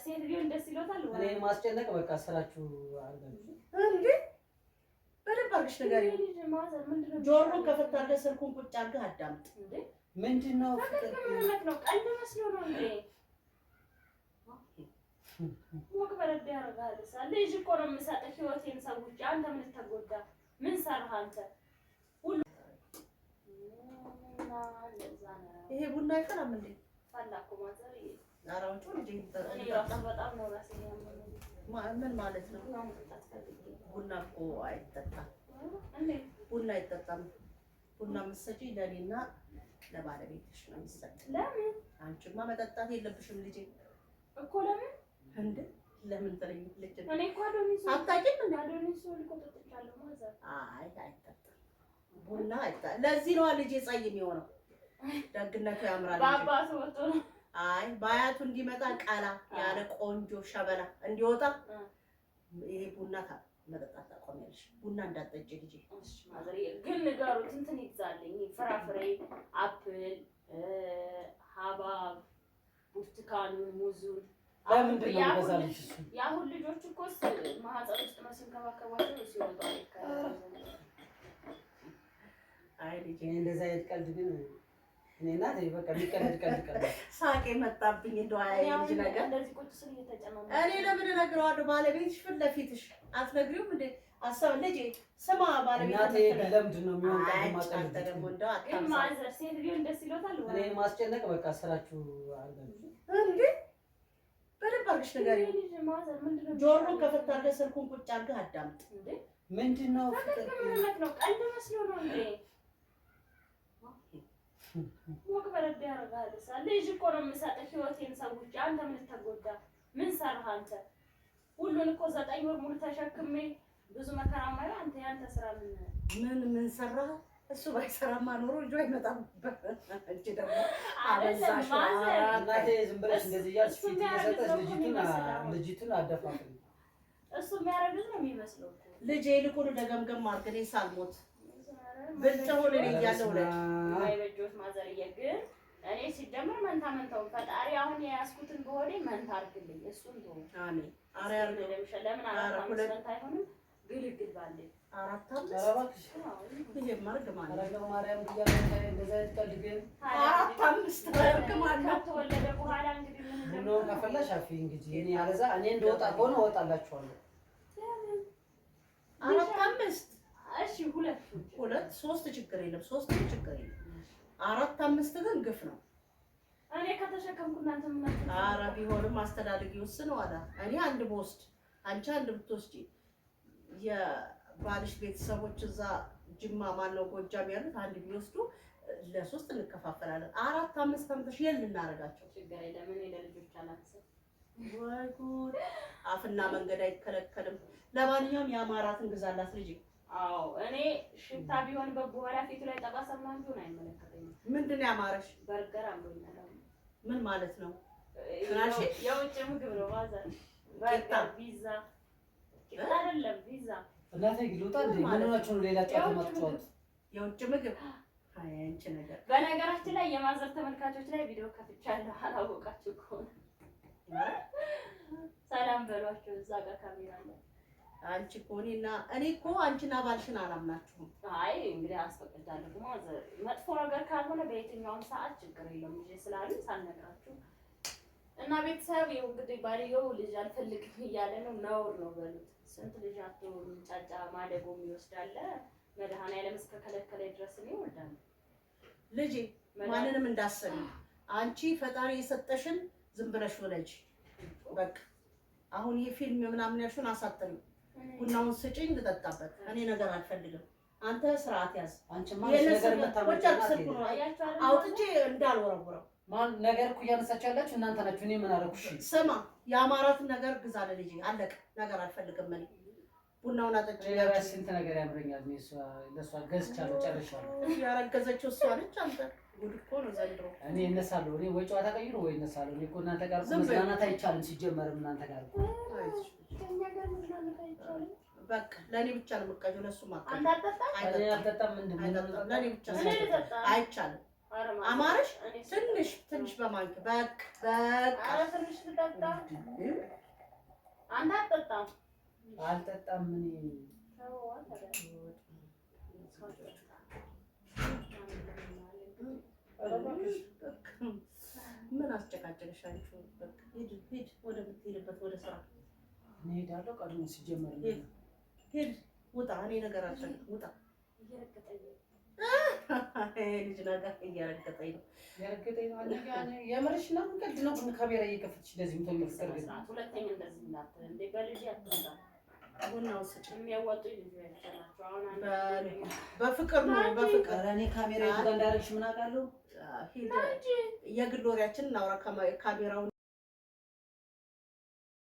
ሴት ቢሆን ደስ ይሎታል። እኔ ማስጨነቅ በቃ ስራችሁ አድርጋችሁ እንዴ በደንብ አድርገሽ ንገሪው። ጆሮ ከፈት አድርገህ ስልኩን ቁጭ አድርገህ አዳምጥ። እንዴ ምንድነው ፍቅር ነው? ቀልድ መስሎ ነው እንዴ? ወቅ በረድ ያደርጋል። ልጅ እኮ ነው የምሰጥህ ህይወቴን ሰውቼ። አንተ ምን ተጎዳ? ምን ሰራህ አንተ? ሁሉ ይሄ ቡና አይፈላም እንዴ? ፈላኩ ማዘር አራውጭ እንዴ? እኔ ራሱ በጣም ነው ራሴን ያመመኝ። ምን ማለት ነው? ቡና እኮ አይጠጣም። ቡና አይጠጣም። ቡና የምትሰጪው ለእኔና ለባለቤትሽ ነው የሚሰጥ። ለምን? አንቺማ መጠጣት የለብሽም ልጄ እኮ። ለምን እንዴ? ለምን ትለኝ ልጅ? እኔ እኮ አዶኒስ አታውቂም እንዴ? አዶኒስ እኮ ጠጥቻለሁ ማዘር። አይጠጣም ቡና አይጠጣም። ለዚህ ነው ልጄ ጸይም የሚሆነው። ደግነቱ ያምራል። በአባቱ ወጥቶ ነው። በአያቱ እንዲመጣ ቃላ ያለ ቆንጆ ሸበላ እንዲወጣ ይሄ ቡና መጠጣት ታቆሚያለሽ። ቡና እንዳትጠጪ ልጄ። እሺ ማዘር ግን ንገሩት እንትን ይግዛልኝ። ፍራፍሬ፣ አፕል፣ ሐባብ፣ ብርቱካኑን፣ ሙዙን። ለምንድን ነው የምገዛልሽ? እሱ የአሁን ልጆች እኮ ማህፀን ውስጥ ነው ሲንከባከባቸው ሲወጡ አይ ልጄ እንደዛ አይነት ቀልድ ግን እኔና በቃ የሚቀልድ ቀልድ ሳቄ መጣብኝ። እንደው አይ ልጅ ነገር እንደዚህ ቁጭ ስል እየተጨናነኩ እኔ ለምን እነግረዋለሁ? ባለቤትሽ ፊት ለፊትሽ አትነግሪውም እንዴ? አሰብ ልጄ ስማ ባለቤት እናቴ ለምንድን ነው የሚሆነው? አንተ ደግሞ እንደው ግን ማዘር ሴት ቢሆን ደስ ይሎታል። እኔ ማስጨነቅ በቃ ስራችሁ አድርጋችሁ እንዴ በደንብ አድርገሽ ንገሪው። ጆሮ ከፈት አድርገህ ስልኩን ቁጭ አድርገህ አዳምጥ። እንዴ ምንድነው ፍቅር ነው? ቀልድ መስሎ ነው እንዴ? ወቅ በረድ ያደርጋል። ልጅ እኮ ነው የምሰጥህ ህይወቴን ሰውቼ። አንተ ምን ተጎዳ? ምን ሰራህ አንተ? ሁሉን እኮ 9 ወር ሙሉ ተሸክሜ ብዙ መከራ ማለት አንተ ያንተ ስራ ምን ሰራህ? እሱ ባይሰራማ ኖሮ ልጁ አይመጣም። እንጂ ደግሞ አበዛሽ እናቴ ዝም ብለሽ እንደዚህ እያልሽ ፊት እየሰጠሽ ልጅቱን አደፋት። እሱ የሚያረግዝ ነው የሚመስለው እኮ ልጄ። ይልቁን ደገምገም አድርገህ ሳልሞት ብቻውን እኔ እያለሁ አይበጆት ማዘርዬ። ግን እኔ ሲጀምር መንታውን ፈጣሪ አሁን የያዝኩትን በሆዴ መንታ አድርግልኝ። እሱን ነው አሜን። አረ ያርግልሽ። ለምን አራት አይሆንም? ግልግል ባለ 4 5 አረባክሽ ይሄ ማርገማን አረጋው ማርያም ብያለሁ። እንደዛ አይነት ቀልድ ግን 4 5 ማርገማን ከተወለደ በኋላ እንግዲህ ምን ነው ከፈለሽ አፊ እንግዲህ እኔ አለዛ እኔ እንደወጣ ከሆነ እወጣላችኋለሁ። 4 5 እሺ 2 3 ችግር የለም። 3 ችግር የለም። 4 5 ግን ግፍ ነው። እኔ ከተሸከምኩ እናንተ ምን ኧረ ቢሆንም አስተዳደግ ይወስነው አላ። እኔ አንድ ብወስድ አንቺ አንድ ብትወስጂ የባልሽ ቤተሰቦች እዛ ጅማ ማነው ጎጃም ያሉት አንድ ቢወስዱ ለ3 እንከፋፈላለን። 4 5 አምጥሽ የል እናረጋቸው ችግር የለም። እኔ ለልጆች አላስብ። ወይ ጉድ! አፍና መንገድ አይከለከልም። ለማንኛውም የአማራትን ግዛላት ልጅ። አዎ እኔ ሽታ ቢሆን በኋላ ፊቱ ላይ ጠባሳ ምናምን ቢሆን አይመለከተኝም። ምንድን ነው ያማረሽ? በርገር አምሮኛል። ምን ማለት ነው? የውጭ ምግብ ነው ማዘር። በርገር፣ ፒዛ ቂጣ አይደለም ፒዛ። እናቴ ግሉታ እንዴ ምን ሆናችሁ ነው ሌላ ጫት ማጥቷት? የውጭ ምግብ አይ አንቺ ነገር። በነገራችን ላይ የማዘር ተመልካቾች ላይ ቪዲዮ ከፍቻለሁ። አላወቃችሁ ከሆነ ሰላም በሏቸው። እዛ ጋር ካሜራ አለ። አንቺ እኮ እኔ እኮ አንቺና ባልሽን አላምናችሁም። አይ እንግዲህ አስፈቅዳለሁ ማዘር። መጥፎ ነገር ካልሆነ በየትኛውም ሰዓት ችግር የለም ልጅ ስላሉኝ ሳልነግራችሁ እና ቤተሰብ ይኸው እንግዲህ ባልየው ልጅ አልፈልግም እያለ ነው። ነውር ነው በሉት። ስንት ልጅ አቶ ጫጫ ማደጎ የሚወስዳለ መድኃኒዓለም እስከከለከለ ድረስ ነው ይወልዳል። ልጄ ማንንም እንዳሰቢ አንቺ ፈጣሪ የሰጠሽን ዝም ብለሽ ወለጅ በቃ። አሁን ይሄ ፊልም ምናምን ያልሽውን አሳጥሪ። ቡናውን ስጪኝ ልጠጣበት። እኔ ነገር አልፈልግም። አንተ ስርዓት ያዝ። አንቺ ማለት ነገር መታመጫናት አውጥቼ እንዳልወረውረው ማን ነገር እኮ እያነሳችሁ ያላችሁ እናንተ ናችሁ። እኔ ምን አደረኩሽ? ስማ የአማራትን ነገር ግዛለ ልጄ። አለቀ። ነገር አልፈልግም። እኔ ቡናውን አጠጪ። ለራስ ስንት ነገር ያምረኛል። ለሷ ገዝቻለሁ፣ ጨርሻለሁ። ያረገዘችው እሷ ነች። አንተ ጉድ እኮ ነው ዘንድሮ። እኔ እነሳለሁ። እኔ ወይ ጨዋታ ቀይሩ ወይ እነሳለሁ። እኔ እኮ እናንተ ጋር መዝናናት አይቻልም። ሲጀመርም እናንተ ጋር በቃ ለኔ ብቻ ነው የምትቀጁ። ለሱ ማቀ አንተ አጠጣ አጠጣም። ምንድነው ለኔ ብቻ አይቻልም። አማረሽ ትንሽ በማንኪያ በቃ ኧረ ትንሽ ልጠጣ። አንተ አትጠጣም? አልጠጣም እኔ ምን አስጨቃጨቅሽ? አንቺ በቃ ሂድ ወደምትሄድበት ወደ ስራ እሄዳለሁ። ቀድሞ ሲጀመር ሂድ ውጣ። እኔ ነገር አልፈልግም። ውጣ። ልጅ ነገር እያረገጠኝ ነው። የምርሽ ነው? ቀልድ ነው? ካሜራ እየከፈትሽ እንደዚህ ሁለተኛ እንደዚህ እንዳትል እንደ በልጅ አትመጣ። ቡናው ስጭ። የሚያወጡ ልጆች ናቸው። አሁን በፍቅር ነው በፍቅር። እኔ ካሜራ የቱ ጋር እንዳደረግሽ ምን አውቃለሁ? ሂድ የግል ወሬያችንን እናውራ። ካሜራውን